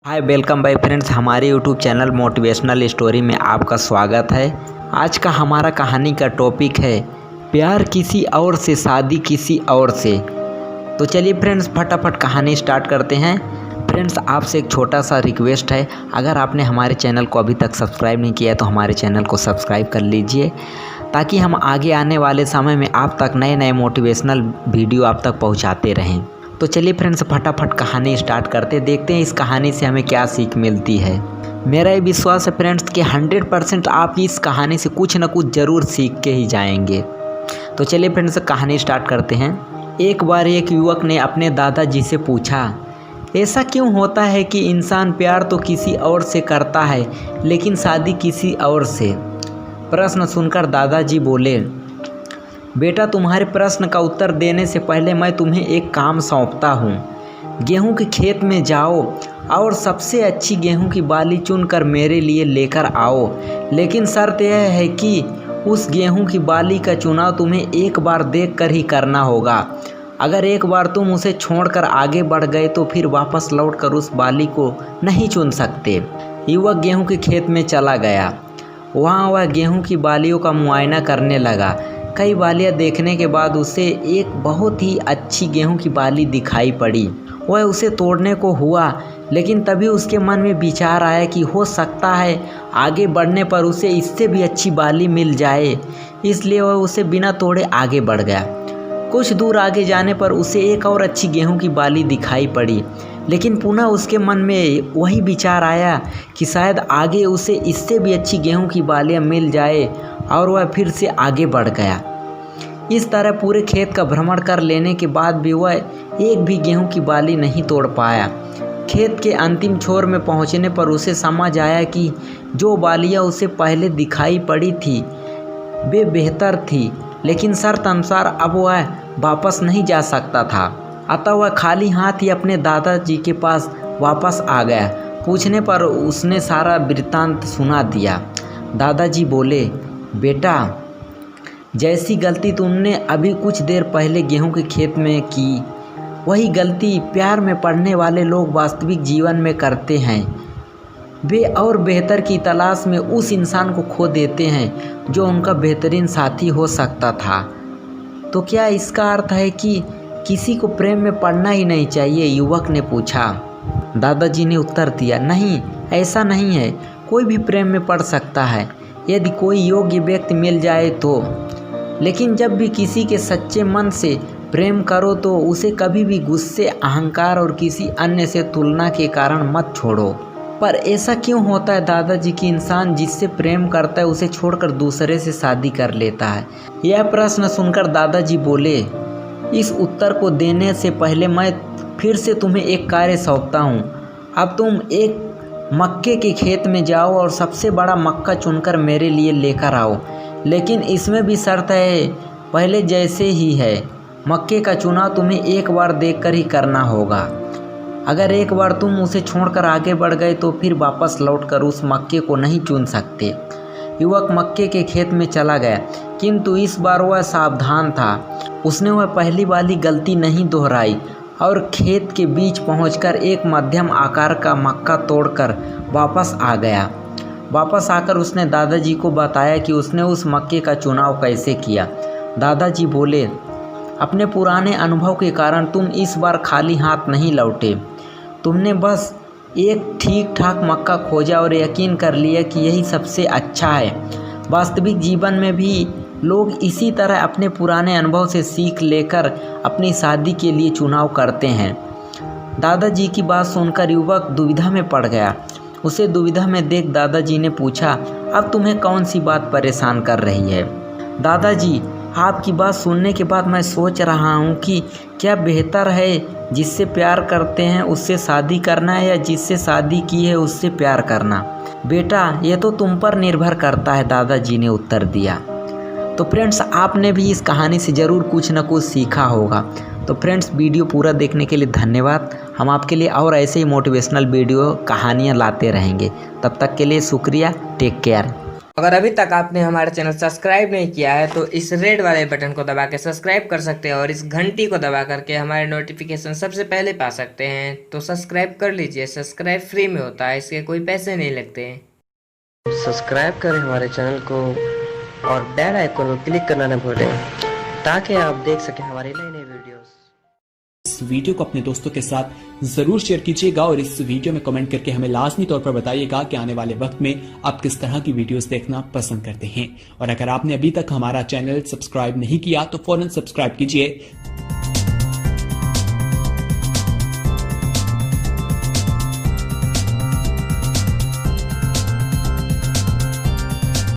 Hi welcome bye friends, हमारे YouTube channel motivational story में आपका स्वागत है। आज का हमारा कहानी का टॉपिक है प्यार किसी और से, शादी किसी और से। तो चलिए फ्रेंड्स, फटाफट कहानी स्टार्ट करते हैं। फ्रेंड्स, आपसे एक छोटा सा रिक्वेस्ट है, अगर आपने हमारे चैनल को अभी तक सब्सक्राइब नहीं किया है तो हमारे चैनल को सब्सक्राइब कर लीजिए, ताकि हम आगे आने वाले समय में आप तक नए नए मोटिवेशनल वीडियो आप तक पहुँचाते रहें। तो चलिए फ्रेंड्स, फटाफट कहानी स्टार्ट करते, देखते हैं इस कहानी से हमें क्या सीख मिलती है। मेरा ये विश्वास है फ्रेंड्स कि 100% आप इस कहानी से कुछ न कुछ ज़रूर सीख के ही जाएंगे। तो चलिए फ्रेंड्स, कहानी स्टार्ट करते हैं। एक बार एक युवक ने अपने दादाजी से पूछा, ऐसा क्यों होता है कि इंसान प्यार तो किसी और से करता है लेकिन शादी किसी और से? प्रश्न सुनकर दादाजी बोले, बेटा, तुम्हारे प्रश्न का उत्तर देने से पहले मैं तुम्हें एक काम सौंपता हूँ। गेहूं के खेत में जाओ और सबसे अच्छी गेहूं की बाली चुनकर मेरे लिए लेकर आओ, लेकिन शर्त यह है कि उस गेहूं की बाली का चुनाव तुम्हें एक बार देखकर ही करना होगा। अगर एक बार तुम उसे छोड़कर आगे बढ़ गए तो फिर वापस लौटकर उस बाली को नहीं चुन सकते। युवक गेहूं के खेत में चला गया। वहाँ वह गेहूं की बालियों का मुआयना करने लगा। कई बालियाँ देखने के बाद उसे एक बहुत ही अच्छी गेहूं की बाली दिखाई पड़ी। वह उसे तोड़ने को हुआ, लेकिन तभी उसके मन में विचार आया कि हो सकता है आगे बढ़ने पर उसे इससे भी अच्छी बाली मिल जाए। इसलिए वह उसे बिना तोड़े आगे बढ़ गया। कुछ दूर आगे जाने पर उसे एक और अच्छी गेहूं की बाली दिखाई पड़ी, लेकिन पुनः उसके मन में वही विचार आया कि शायद आगे उसे इससे भी अच्छी गेहूं की बालियाँ मिल जाए, और वह फिर से आगे बढ़ गया। इस तरह पूरे खेत का भ्रमण कर लेने के बाद भी वह एक भी गेहूं की बाली नहीं तोड़ पाया। खेत के अंतिम छोर में पहुंचने पर उसे समझ आया कि जो बालियां उसे पहले दिखाई पड़ी थी वे बेहतर थी, लेकिन शर्त अनुसार अब वह वापस नहीं जा सकता था। अतः वह खाली हाथ ही अपने दादाजी के पास वापस आ गया। पूछने पर उसने सारा वृत्तांत सुना दिया। दादाजी बोले, बेटा, जैसी गलती तुमने अभी कुछ देर पहले गेहूं के खेत में की, वही गलती प्यार में पड़ने वाले लोग वास्तविक जीवन में करते हैं। वे और बेहतर की तलाश में उस इंसान को खो देते हैं जो उनका बेहतरीन साथी हो सकता था। तो क्या इसका अर्थ है कि किसी को प्रेम में पड़ना ही नहीं चाहिए? युवक ने पूछा। दादाजी ने उत्तर दिया, नहीं, ऐसा नहीं है। कोई भी प्रेम में पड़ सकता है यदि कोई योग्य व्यक्ति मिल जाए तो। लेकिन जब भी किसी के सच्चे मन से प्रेम करो तो उसे कभी भी गुस्से, अहंकार और किसी अन्य से तुलना के कारण मत छोड़ो। पर ऐसा क्यों होता है दादाजी कि इंसान जिससे प्रेम करता है उसे छोड़कर दूसरे से शादी कर लेता है? यह प्रश्न सुनकर दादाजी बोले, इस उत्तर को देने से पहले मैं फिर से तुम्हें एक कार्य सौंपता हूँ। अब तुम एक मक्के के खेत में जाओ और सबसे बड़ा मक्का चुनकर मेरे लिए लेकर आओ, लेकिन इसमें भी शर्त है, पहले जैसे ही है। मक्के का चुनाव तुम्हें एक बार देखकर ही करना होगा। अगर एक बार तुम उसे छोड़कर आगे बढ़ गए तो फिर वापस लौटकर उस मक्के को नहीं चुन सकते। युवक मक्के के खेत में चला गया, किंतु इस बार वह सावधान था। उसने वह पहली वाली गलती नहीं दोहराई और खेत के बीच पहुंचकर एक मध्यम आकार का मक्का तोड़कर वापस आ गया। वापस आकर उसने दादाजी को बताया कि उसने उस मक्के का चुनाव कैसे किया। दादाजी बोले, अपने पुराने अनुभव के कारण तुम इस बार खाली हाथ नहीं लौटे। तुमने बस एक ठीक ठाक मक्का खोजा और यकीन कर लिया कि यही सबसे अच्छा है। वास्तविक जीवन में भी लोग इसी तरह अपने पुराने अनुभव से सीख लेकर अपनी शादी के लिए चुनाव करते हैं। दादाजी की बात सुनकर युवक दुविधा में पड़ गया। उसे दुविधा में देख दादाजी ने पूछा, अब तुम्हें कौन सी बात परेशान कर रही है? दादाजी, आपकी बात सुनने के बाद मैं सोच रहा हूँ कि क्या बेहतर है जिससे प्यार करते हैं उससे शादी करना है या जिससे शादी की है उससे प्यार करना? बेटा, ये तो तुम पर निर्भर करता है, दादाजी ने उत्तर दिया। तो फ्रेंड्स, आपने भी इस कहानी से ज़रूर कुछ ना कुछ सीखा होगा। तो फ्रेंड्स, वीडियो पूरा देखने के लिए धन्यवाद। हम आपके लिए और ऐसे ही मोटिवेशनल वीडियो, कहानियाँ लाते रहेंगे। तब तक के लिए शुक्रिया। Take care. अगर अभी तक आपने हमारा चैनल सब्सक्राइब नहीं किया है तो इस रेड वाले बटन को दबा के सब्सक्राइब कर सकते हैं और इस घंटी को दबा करके हमारे नोटिफिकेशन सबसे पहले पा सकते हैं। तो सब्सक्राइब कर लीजिए, सब्सक्राइब फ्री में होता है, इसके कोई पैसे नहीं लगते हैं। सब्सक्राइब करें हमारे चैनल को और बेल आइकन को क्लिक करना न भूलें ताकि आप देख सकें हमारे नए नए वीडियोस। इस वीडियो को अपने दोस्तों के साथ जरूर शेयर कीजिएगा और इस वीडियो में कमेंट करके हमें लाजमी तौर पर बताइएगा कि आने वाले वक्त में आप किस तरह की वीडियोस देखना पसंद करते हैं। और अगर आपने अभी तक हमारा चैनल सब्सक्राइब नहीं किया तो फौरन सब्सक्राइब कीजिए